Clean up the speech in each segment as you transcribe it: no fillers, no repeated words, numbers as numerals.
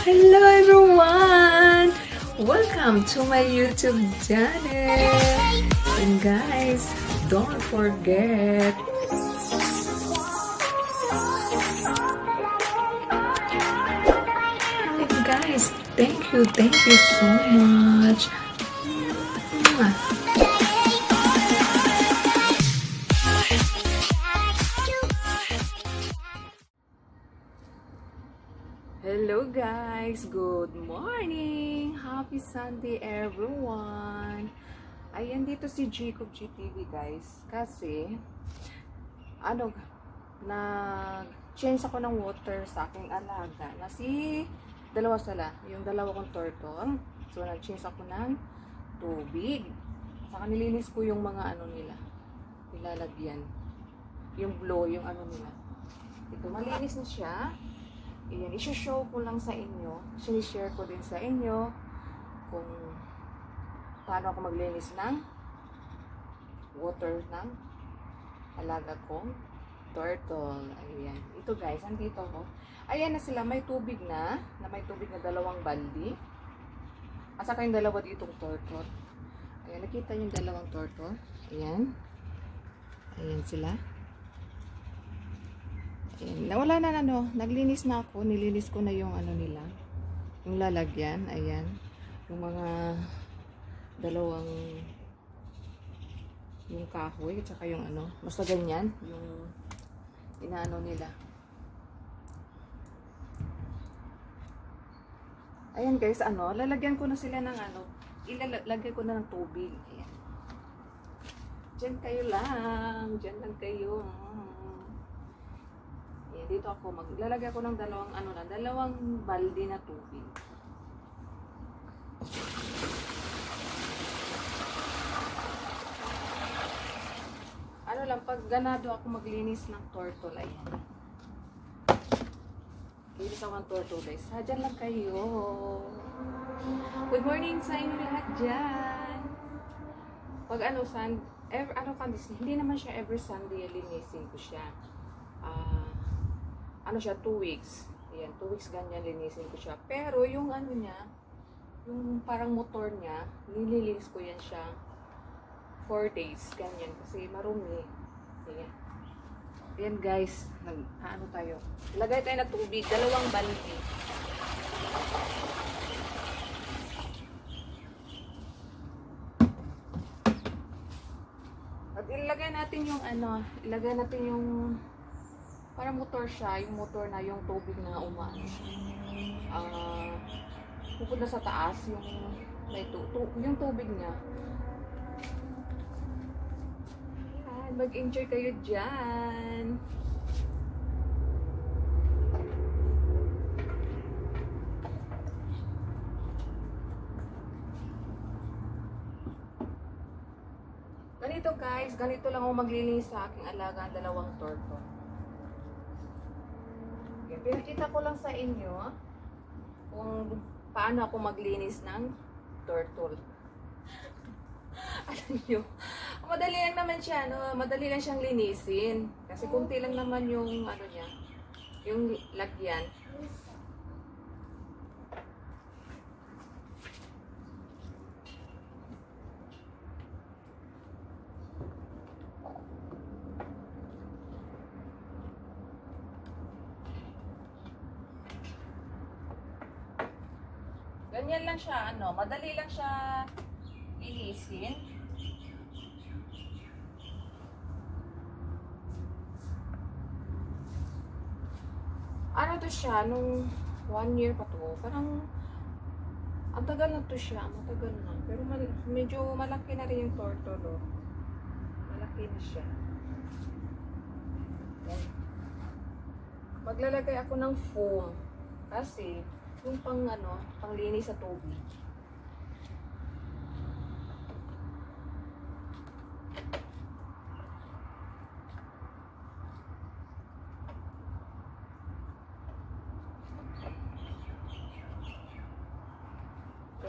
Hello everyone! Welcome to my YouTube channel! And guys, don't forget and guys, thank you so much. Hello guys! Good morning! Happy Sunday everyone! Ayan, dito si Jacob GTV guys. Kasi, nag-change ako ng water sa aking alaga. Na dalawa sila. Yung dalawa kong turtle. So, nag-change ako ng tubig. Saka nilinis ko yung mga nila. Nilalagyan. Yung blow, yung nila. Ito, malinis na siya. Ayan, i-show ko lang sa inyo. Sinishare ko din sa inyo kung paano ako maglinis ng water ng alaga kong turtle. Ayan. Ito guys, andito ko. Ayan na sila, may tubig na may tubig na 2 balde. At saka yung 2 ditong turtle. Ayan, nakita yung 2 turtle. Ayan. Ayan sila. Ayan. Nawala na naglinis na ako, nilinis ko na yung nila, yung lalagyan, ayan, yung mga 2 yung kahoy, at saka yung basta ganyan, yung inaano nila. Ayan guys, lalagyan ko na sila ng ilalagay ko na ng tubig, ayan. Diyan kayo lang, diyan lang kayo. Dito ako maglalagay ko ng 2 balde na tubig. Pag ganado ako maglinis ng turtle, ayan. Linis ako ng turtle guys. Diyan lang kayo. Good morning sa inyo lahat dyan. Pag hindi naman siya every Sunday linisin ko siya. Siya 2 weeks. Ayan, 2 weeks ganyan linisin ko siya. Pero yung niya, yung parang motor niya, nililinis ko yan siya 4 days, ganyan. Kasi marumi. Ayan. Ayan guys, tayo. Lagay tayo na tubig, 2 balde. At ilagay natin yung ilagay natin yung para motor siya, yung motor na yung tubig na umaano siya. Pupunta sa taas yung yung tubig niya. Ayan, mag-enjoy kayo dyan. Ganito guys, ganito lang ako maglilinis sa aking alaga, 2 turtle. Pinakita ko lang sa inyo kung paano ako maglinis ng turtle. Alam nyo, madali lang naman siya, madali lang siyang linisin. Kasi kunti lang naman yung niya, yung lagyan. Ganyan lang siya, madali lang siya linisin. To siya, nung 1 year pa to, parang ang tagal na to siya, matagal na. Pero medyo malaki na rin yung turtle, malaki na siya. Yan. Maglalagay ako ng foam kasi yung panglinis sa tubig.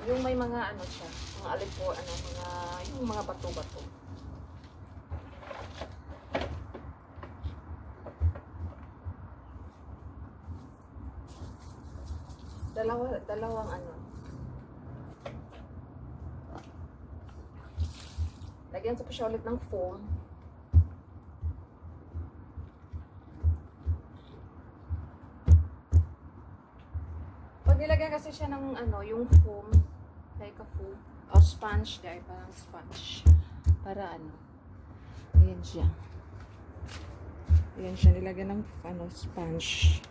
Yung may mga siya, mga alipo, yung mga bato-bato. Dalawang ano. Lagyan ko pa siya ulit ng foam. Pag nilagyan kasi siya ng ano, yung foam, like a foam, o sponge, guys, parang sponge. Para ano, ayan siya. Ayan siya, nilagyan ng ano, sponge.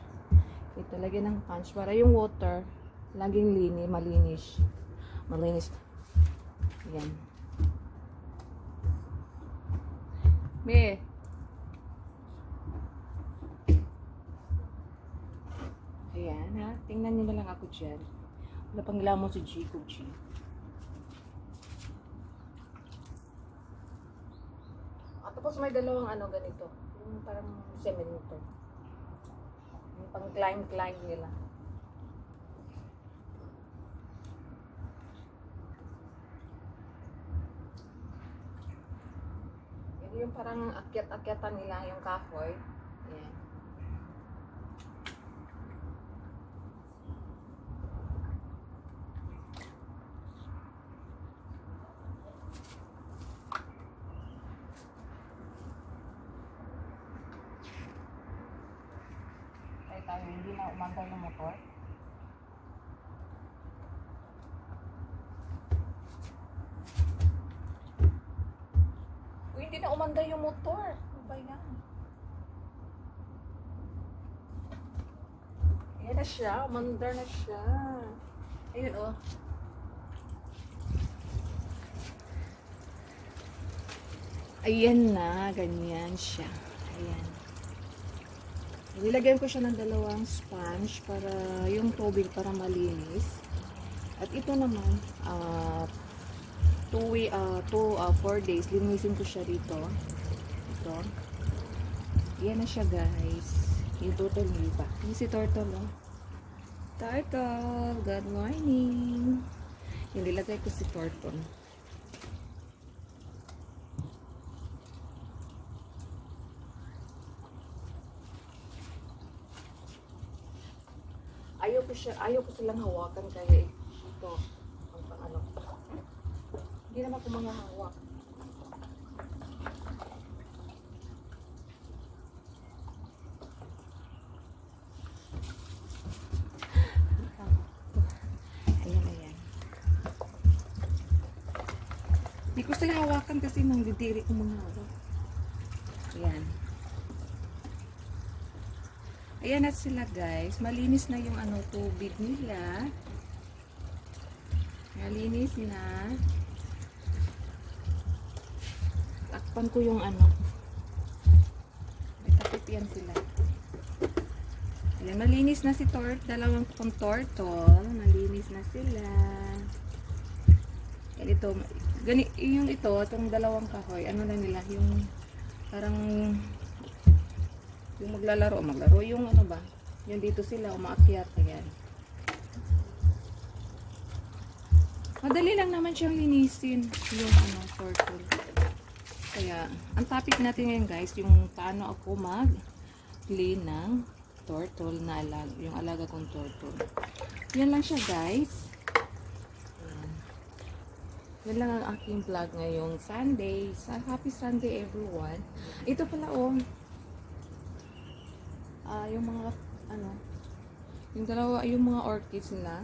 Ito, lagyan ng sponge para yung water, laging malinis. Malinis. Ayan. Me. Ayan, ha. Tingnan nyo na lang ako dyan. Wala pang lamang si Chico G. At tapos may dalawang ano ganito. Yung parang semento. Yung pang climb nila. Yung parang akyat-akyatan nila yung kahoy. Ayan. Ay tayo, hindi na umantay ng motor. Hindi na umanda yung motor. Ano ba yan? Ayan na siya. Umandar na siya. Ayun oh. Ayan na. Ganyan siya. Ayan. Nilagyan ko siya ng dalawang sponge para yung tubig para malinis. At ito naman, 4 days, linisin ko siya dito. Ito. Yan na siya, guys. Yung turtle nyo pa. Yung si turtle, oh. Turtle, good morning. Yung nilagay ko si turtle. Ayaw ko silang hawakan kaya ito. Ang pang-ano. Hindi naman ko mga hawak. Ayan. Hindi ko sila hawakan kasi nang didiri ko mga hawak. Ayan. Ayan na sila, guys. Malinis na yung ano, tubig nila. Malinis na. Takpan ko yung ano. May takip yan sila. Ayan, malinis na si dalawang kong turtle. Malinis na sila. Ayan, ito. Yung ito, itong dalawang kahoy. Ano lang nila? Yung parang yung maglaro yung ano ba? Yung dito sila, umaakyat. Ayan. Madali lang naman siyang linisin yung ano, turtle. Kaya, ang topic natin ngayon, guys, yung paano ako mag-clean ng turtle na yung alaga kong turtle. Yan lang siya, guys. Ayan. Yan lang ang aking vlog ngayong Sunday. Happy Sunday, everyone. Ito pala, oh. Yung mga, ano, yung mga orchids nila.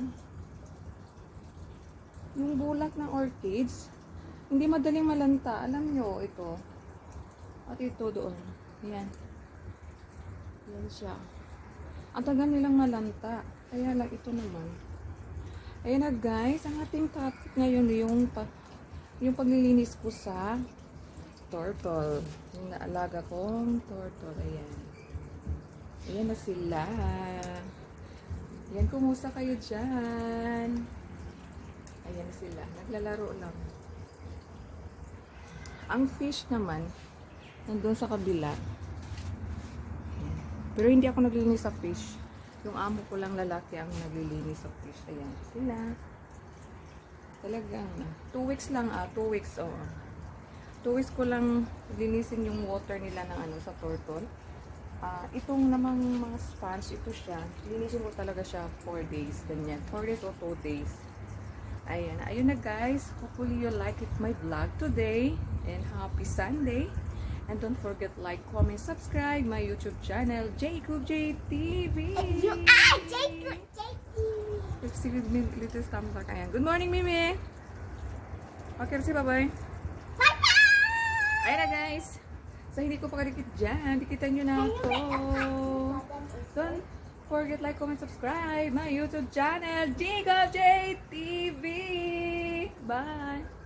Yung bulak ng orchids, hindi madaling malanta. Alam nyo, ito. At ito doon. Yan. Yan siya. Ang tagal nilang malanta. Kaya lang ito naman. Ayan na, guys. Ang ating topic ngayon yung paglilinis ko sa turtle. Yung naalaga kong turtle. Ayan. Ayan na sila. Ayan, kumusta kayo dyan? Ayan sila. Naglalaro lang. Ang fish naman, nandun sa kabila. Ayan. Pero hindi ako naglilinis sa fish. Yung amo ko lang lalaki ang naglilinis sa fish. Ayan sila. Talagang 2 weeks lang 2 weeks 2 weeks ko lang linisin yung water nila ng ano sa turtle. Itong namang mga sponge, ito siya. Linisin ko talaga siya 4 days, ganyan. 4 days or 2 days. Ayan. Ayun na guys. Hopefully you like it my vlog today. And happy Sunday. And don't forget like, comment, subscribe my YouTube channel, Jacob J TV. You are Jacob JT. Let's see with me, little thumbs up. Ayan. Good morning, Mimi. Okay, say bye-bye. Bye-bye! Ayan na guys. So, hindi ko pa kadikit dyan. Dikitan nyo na ako. Don't forget like, comment, subscribe my YouTube channel, Jacob J TV. Bye!